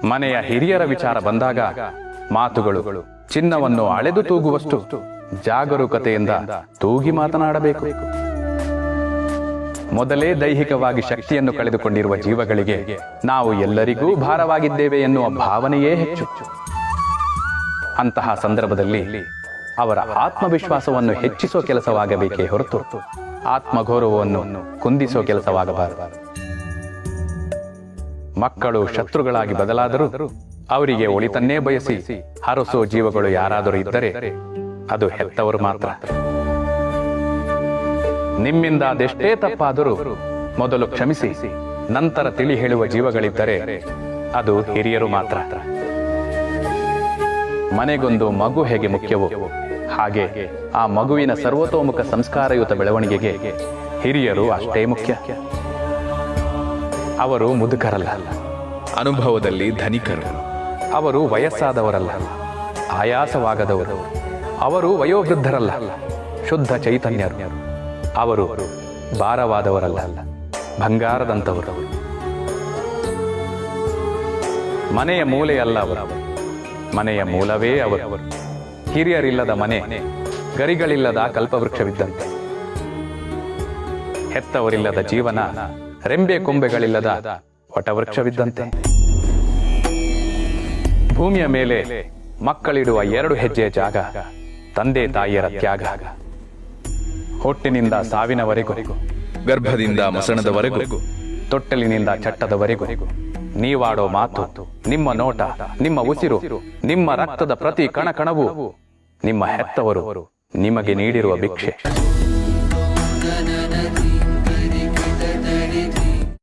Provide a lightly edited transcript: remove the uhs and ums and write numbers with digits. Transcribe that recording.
ಮನೆಯ ಹಿರಿಯರ ವಿಚಾರ ಬಂದಾಗ ಮಾತುಗಳು ಚಿನ್ನವನ್ನು ಅಳೆದು ತೂಗುವಷ್ಟು ಜಾಗರೂಕತೆಯಿಂದ ತೂಗಿ ಮಾತನಾಡಬೇಕು. ಮೊದಲೇ ದೈಹಿಕವಾಗಿ ಶಕ್ತಿಯನ್ನು ಕಳೆದುಕೊಂಡಿರುವ ಜೀವಗಳಿಗೆ ನಾವು ಎಲ್ಲರಿಗೂ ಭಾರವಾಗಿದ್ದೇವೆ ಎನ್ನುವ ಭಾವನೆಯೇ ಹೆಚ್ಚು. ಅಂತಹ ಸಂದರ್ಭದಲ್ಲಿ ಅವರ ಆತ್ಮವಿಶ್ವಾಸವನ್ನು ಹೆಚ್ಚಿಸೋ ಕೆಲಸವಾಗಬೇಕೇ ಹೊರತು ಆತ್ಮಗೌರವವನ್ನು ಕುಂದಿಸೋ ಕೆಲಸವಾಗಬಾರದು. ಮಕ್ಕಳು ಶತ್ರುಗಳಾಗಿ ಬದಲಾದರೂ ಅವರಿಗೆ ಒಳಿತನ್ನೇ ಬಯಸಿ ಹರಸೋ ಜೀವಗಳು ಯಾರಾದರೂ ಇದ್ದರೆ ಅದು ಹೆತ್ತವರು ಮಾತ್ರ. ನಿಮ್ಮಿಂದ ಅದೆಷ್ಟೇ ತಪ್ಪಾದರೂ ಮೊದಲು ಕ್ಷಮಿಸಿ ನಂತರ ತಿಳಿ ಹೇಳುವ ಜೀವಗಳಿದ್ದರೆ ಅದು ಹಿರಿಯರು ಮಾತ್ರ. ಮನೆಗೊಂದು ಮಗು ಹೇಗೆ ಮುಖ್ಯವೋ ಹಾಗೆ ಆ ಮಗುವಿನ ಸರ್ವತೋಮುಖ ಸಂಸ್ಕಾರಯುತ ಬೆಳವಣಿಗೆಗೆ ಹಿರಿಯರು ಅಷ್ಟೇ ಮುಖ್ಯ. ಅವರು ಮುದುಕರಲ್ಲ, ಅನುಭವದಲ್ಲಿ ಧನಿಕರು. ಅವರು ವಯಸ್ಸಾದವರಲ್ಲ, ಆಯಾಸವಾಗದವರು. ಅವರು ವಯೋವೃದ್ಧರಲ್ಲ, ಶುದ್ಧ ಚೈತನ್ಯರು. ಅವರು ಭಾರವಾದವರಲ್ಲ, ಬಂಗಾರದಂತವರು. ಮನೆಯ ಮೂಲೆಯಲ್ಲ ಅವರು, ಮನೆಯ ಮೂಲವೇ ಅವರು. ಹಿರಿಯರಿಲ್ಲದ ಮನೆ ಗರಿಗಳಿಲ್ಲದ ಕಲ್ಪವೃಕ್ಷವಿದ್ದಂತೆ. ಹೆತ್ತವರಿಲ್ಲದ ಜೀವನ ರೆಂಬೆ ಕೊಂಬೆಗಳಿಲ್ಲದ ವಟವೃಕ್ಷವಿದ್ದಂತೆ. ಭೂಮಿಯ ಮೇಲೆ ಮಕ್ಕಳಿಡುವ 2 ಹೆಜ್ಜೆಯ ಜಾಗ ತಂದೆ ತಾಯಿಯರ ತ್ಯಾಗ. ಹೊಟ್ಟಿನಿಂದ ಸಾವಿನವರೆಗೂ, ಗರ್ಭದಿಂದ ಮಸಣದವರೆಗೂ, ತೊಟ್ಟಲಿನಿಂದ ಚಟ್ಟದವರೆಗೂ ನೀವಾಡೋ ಮಾತು, ನಿಮ್ಮ ನೋಟ, ನಿಮ್ಮ ಉಸಿರು, ನಿಮ್ಮ ರಕ್ತದ ಪ್ರತಿ ಕಣಕಣವು ನಿಮ್ಮ ಹೆತ್ತವರು ನಿಮಗೆ ನೀಡಿರುವ ಭಿಕ್ಷೆ.